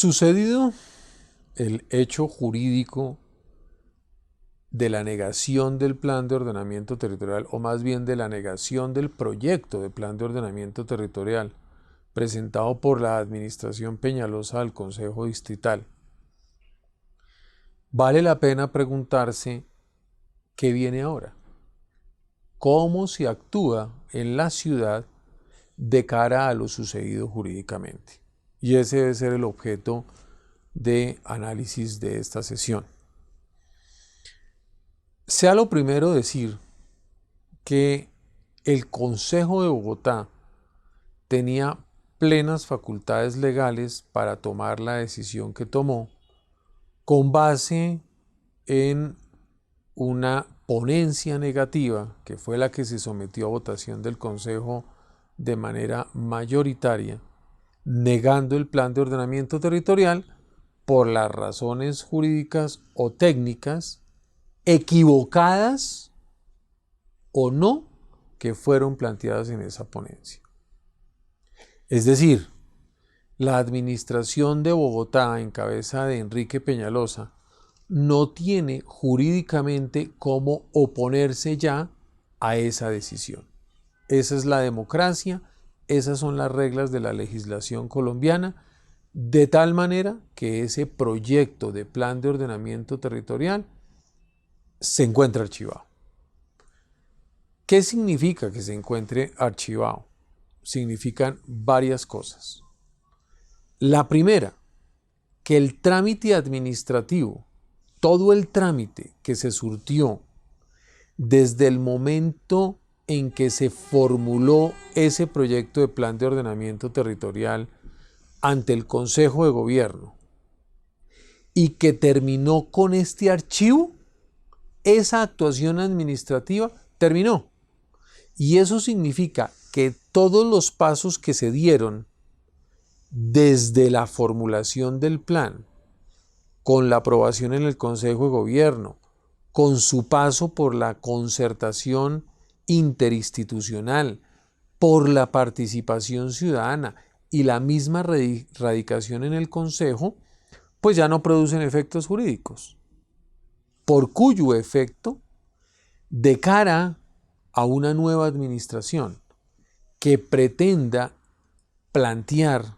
Sucedido el hecho jurídico de la negación del plan de ordenamiento territorial, o más bien de la negación del proyecto de plan de ordenamiento territorial presentado por la administración Peñalosa al Consejo Distrital, vale la pena preguntarse qué viene ahora, cómo se actúa en la ciudad de cara a lo sucedido jurídicamente. Y ese debe ser el objeto de análisis de esta sesión. Sea lo primero decir que el Consejo de Bogotá tenía plenas facultades legales para tomar la decisión que tomó con base en una ponencia negativa que fue la que se sometió a votación del Consejo de manera mayoritaria, negando el plan de ordenamiento territorial por las razones jurídicas o técnicas equivocadas o no que fueron planteadas en esa ponencia. Es decir, la administración de Bogotá en cabeza de Enrique Peñalosa no tiene jurídicamente cómo oponerse ya a esa decisión. Esa es la democracia, esas son las reglas de la legislación colombiana, de tal manera que ese proyecto de plan de ordenamiento territorial se encuentra archivado. ¿Qué significa que se encuentre archivado? Significan varias cosas. La primera, que el trámite administrativo, todo el trámite que se surtió desde el momento en que se formuló ese proyecto de plan de ordenamiento territorial ante el Consejo de Gobierno y que terminó con este archivo, esa actuación administrativa terminó. Y eso significa que todos los pasos que se dieron desde la formulación del plan, con la aprobación en el Consejo de Gobierno, con su paso por la concertación interinstitucional, por la participación ciudadana y la misma radicación en el Consejo, pues ya no producen efectos jurídicos, por cuyo efecto, de cara a una nueva administración que pretenda plantear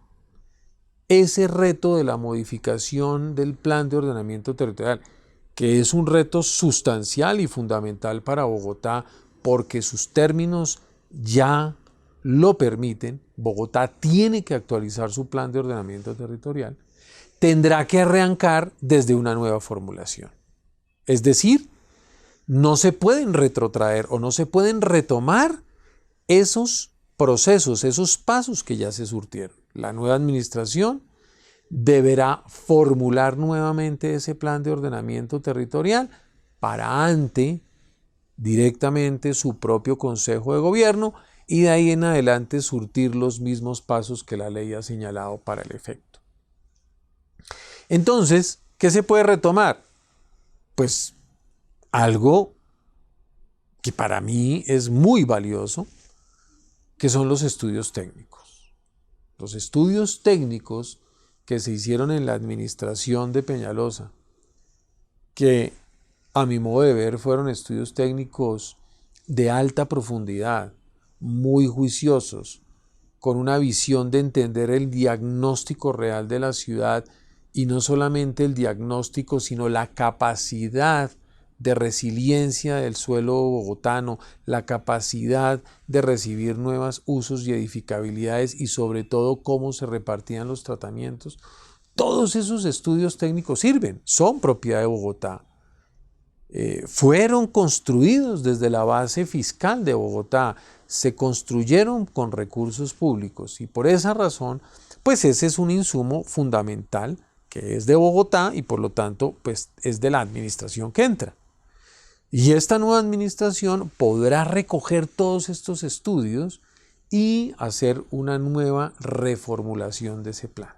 ese reto de la modificación del plan de ordenamiento territorial, que es un reto sustancial y fundamental para Bogotá porque sus términos ya lo permiten, Bogotá tiene que actualizar su plan de ordenamiento territorial, tendrá que arrancar desde una nueva formulación. Es decir, no se pueden retrotraer o no se pueden retomar esos procesos, esos pasos que ya se surtieron. La nueva administración deberá formular nuevamente ese plan de ordenamiento territorial para ante directamente su propio Consejo de Gobierno y de ahí en adelante surtir los mismos pasos que la ley ha señalado para el efecto. Entonces, ¿qué se puede retomar? Pues algo que para mí es muy valioso, que son los estudios técnicos. Los estudios técnicos que se hicieron en la administración de Peñalosa, que a mi modo de ver fueron estudios técnicos de alta profundidad, muy juiciosos, con una visión de entender el diagnóstico real de la ciudad y no solamente el diagnóstico, sino la capacidad de resiliencia del suelo bogotano, la capacidad de recibir nuevos usos y edificabilidades y sobre todo cómo se repartían los tratamientos. Todos esos estudios técnicos sirven, son propiedad de Bogotá. Fueron construidos desde la base fiscal de Bogotá, se construyeron con recursos públicos y por esa razón, pues ese es un insumo fundamental que es de Bogotá y por lo tanto, pues es de la administración que entra. Y esta nueva administración podrá recoger todos estos estudios y hacer una nueva reformulación de ese plan.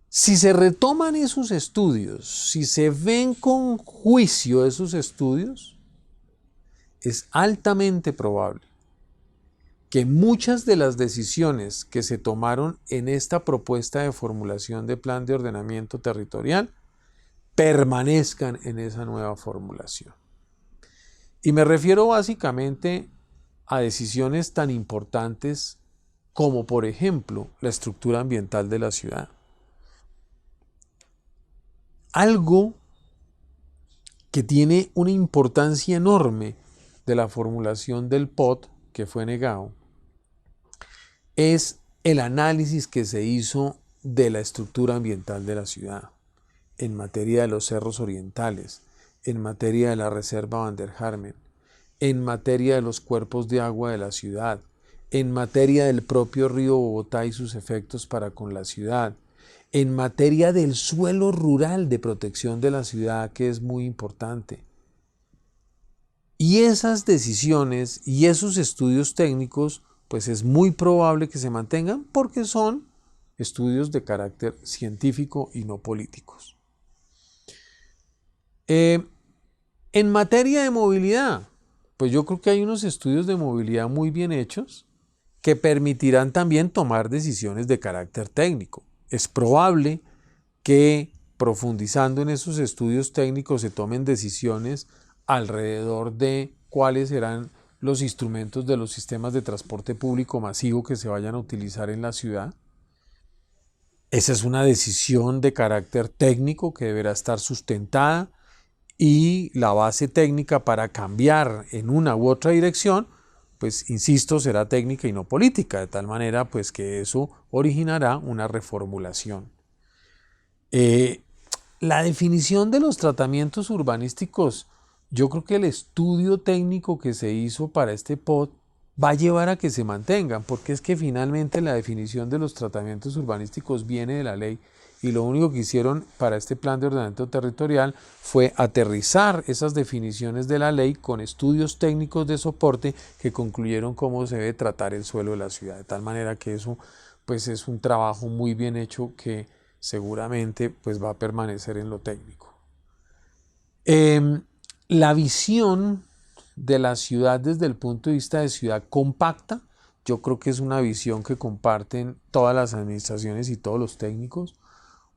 Si se retoman esos estudios, si se ven con juicio esos estudios, es altamente probable que muchas de las decisiones que se tomaron en esta propuesta de formulación de plan de ordenamiento territorial permanezcan en esa nueva formulación. Y me refiero básicamente a decisiones tan importantes como, por ejemplo, la estructura ambiental de la ciudad. Algo que tiene una importancia enorme de la formulación del POT, que fue negado, es el análisis que se hizo de la estructura ambiental de la ciudad en materia de los cerros orientales, en materia de la reserva Van der Harmen, en materia de los cuerpos de agua de la ciudad, en materia del propio río Bogotá y sus efectos para con la ciudad, en materia del suelo rural de protección de la ciudad, que es muy importante. Y esas decisiones y esos estudios técnicos, pues es muy probable que se mantengan porque son estudios de carácter científico y no políticos. En materia de movilidad, pues yo creo que hay unos estudios de movilidad muy bien hechos que permitirán también tomar decisiones de carácter técnico. Es probable que profundizando en esos estudios técnicos se tomen decisiones alrededor de cuáles serán los instrumentos de los sistemas de transporte público masivo que se vayan a utilizar en la ciudad. Esa es una decisión de carácter técnico que deberá estar sustentada y la base técnica para cambiar en una u otra dirección, pues insisto, será técnica y no política, de tal manera pues que eso originará una reformulación. La definición de los tratamientos urbanísticos, yo creo que el estudio técnico que se hizo para este POT va a llevar a que se mantengan, porque es que finalmente la definición de los tratamientos urbanísticos viene de la ley y lo único que hicieron para este plan de ordenamiento territorial fue aterrizar esas definiciones de la ley con estudios técnicos de soporte que concluyeron cómo se debe tratar el suelo de la ciudad, de tal manera que eso pues es un trabajo muy bien hecho que seguramente pues va a permanecer en lo técnico. La visión de la ciudad desde el punto de vista de ciudad compacta, yo creo que es una visión que comparten todas las administraciones y todos los técnicos.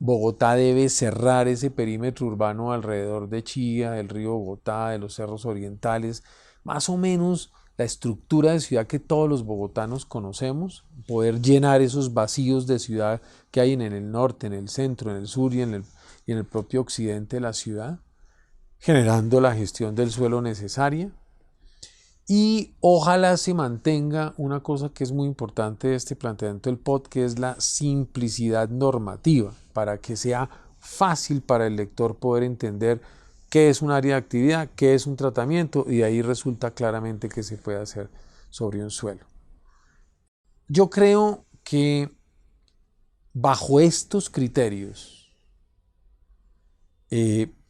Bogotá debe cerrar ese perímetro urbano alrededor de Chía, del río Bogotá, de los cerros orientales, más o menos la estructura de ciudad que todos los bogotanos conocemos, poder llenar esos vacíos de ciudad que hay en el norte, en el centro, en el sur y en el propio occidente de la ciudad, generando la gestión del suelo necesaria. Y ojalá se mantenga una cosa que es muy importante de este planteamiento del POT, que es la simplicidad normativa, para que sea fácil para el lector poder entender qué es un área de actividad, qué es un tratamiento, y de ahí resulta claramente qué se puede hacer sobre un suelo. Yo creo que bajo estos criterios,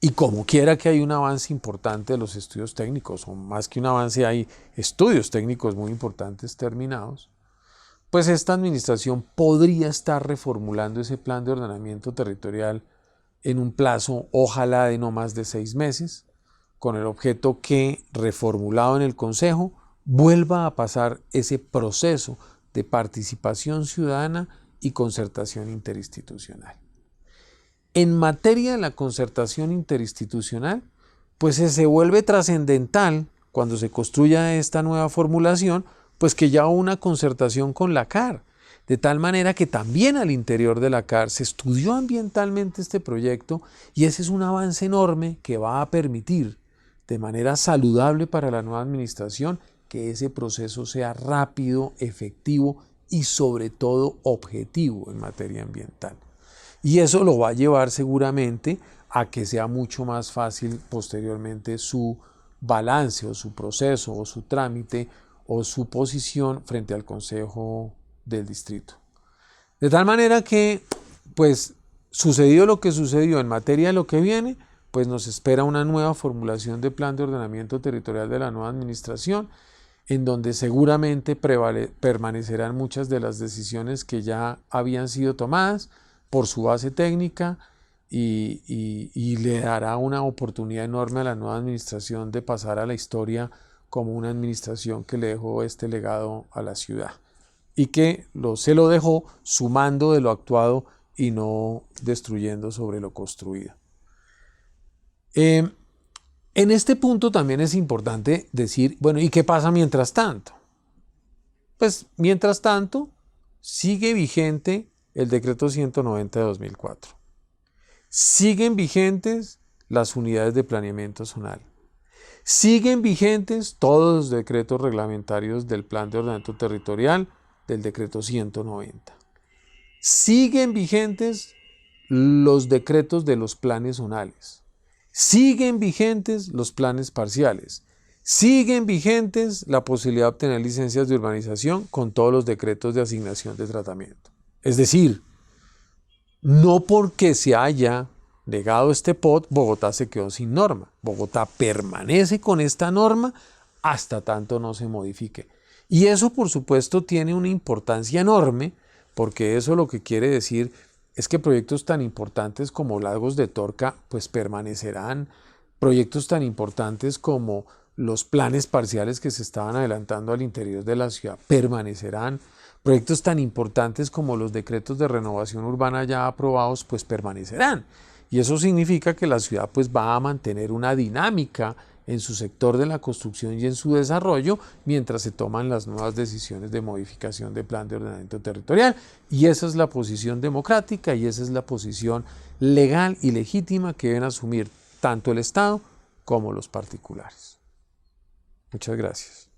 y como quiera que hay un avance importante de los estudios técnicos, o más que un avance, hay estudios técnicos muy importantes terminados, pues esta administración podría estar reformulando ese plan de ordenamiento territorial en un plazo, ojalá de no más de 6 meses, con el objeto que, reformulado en el Consejo, vuelva a pasar ese proceso de participación ciudadana y concertación interinstitucional. En materia de la concertación interinstitucional, pues se vuelve trascendental cuando se construya esta nueva formulación, pues que ya hubo una concertación con la CAR, de tal manera que también al interior de la CAR se estudió ambientalmente este proyecto y ese es un avance enorme que va a permitir de manera saludable para la nueva administración que ese proceso sea rápido, efectivo y sobre todo objetivo en materia ambiental. Y eso lo va a llevar seguramente a que sea mucho más fácil posteriormente su balance o su proceso o su trámite o su posición frente al Consejo del Distrito. De tal manera que, pues, sucedió lo que sucedió en materia de lo que viene, pues nos espera una nueva formulación de plan de ordenamiento territorial de la nueva administración, en donde seguramente permanecerán muchas de las decisiones que ya habían sido tomadas por su base técnica y le dará una oportunidad enorme a la nueva administración de pasar a la historia como una administración que le dejó este legado a la ciudad y que se lo dejó sumando de lo actuado y no destruyendo sobre lo construido. En este punto también es importante decir, bueno, ¿y qué pasa mientras tanto? Pues mientras tanto sigue vigente el decreto 190 de 2004. Siguen vigentes las unidades de planeamiento zonal. Siguen vigentes todos los decretos reglamentarios del Plan de Ordenamiento Territorial del decreto 190. Siguen vigentes los decretos de los planes zonales. Siguen vigentes los planes parciales. Siguen vigentes la posibilidad de obtener licencias de urbanización con todos los decretos de asignación de tratamiento. Es decir, no porque se haya negado este POT, Bogotá se quedó sin norma. Bogotá permanece con esta norma hasta tanto no se modifique. Y eso, por supuesto, tiene una importancia enorme, porque eso lo que quiere decir es que proyectos tan importantes como Lagos de Torca, pues permanecerán. Proyectos tan importantes como los planes parciales que se estaban adelantando al interior de la ciudad permanecerán. Proyectos tan importantes como los decretos de renovación urbana ya aprobados, pues permanecerán. Y eso significa que la ciudad pues va a mantener una dinámica en su sector de la construcción y en su desarrollo mientras se toman las nuevas decisiones de modificación del plan de ordenamiento territorial. Y esa es la posición democrática y esa es la posición legal y legítima que deben asumir tanto el Estado como los particulares. Muchas gracias.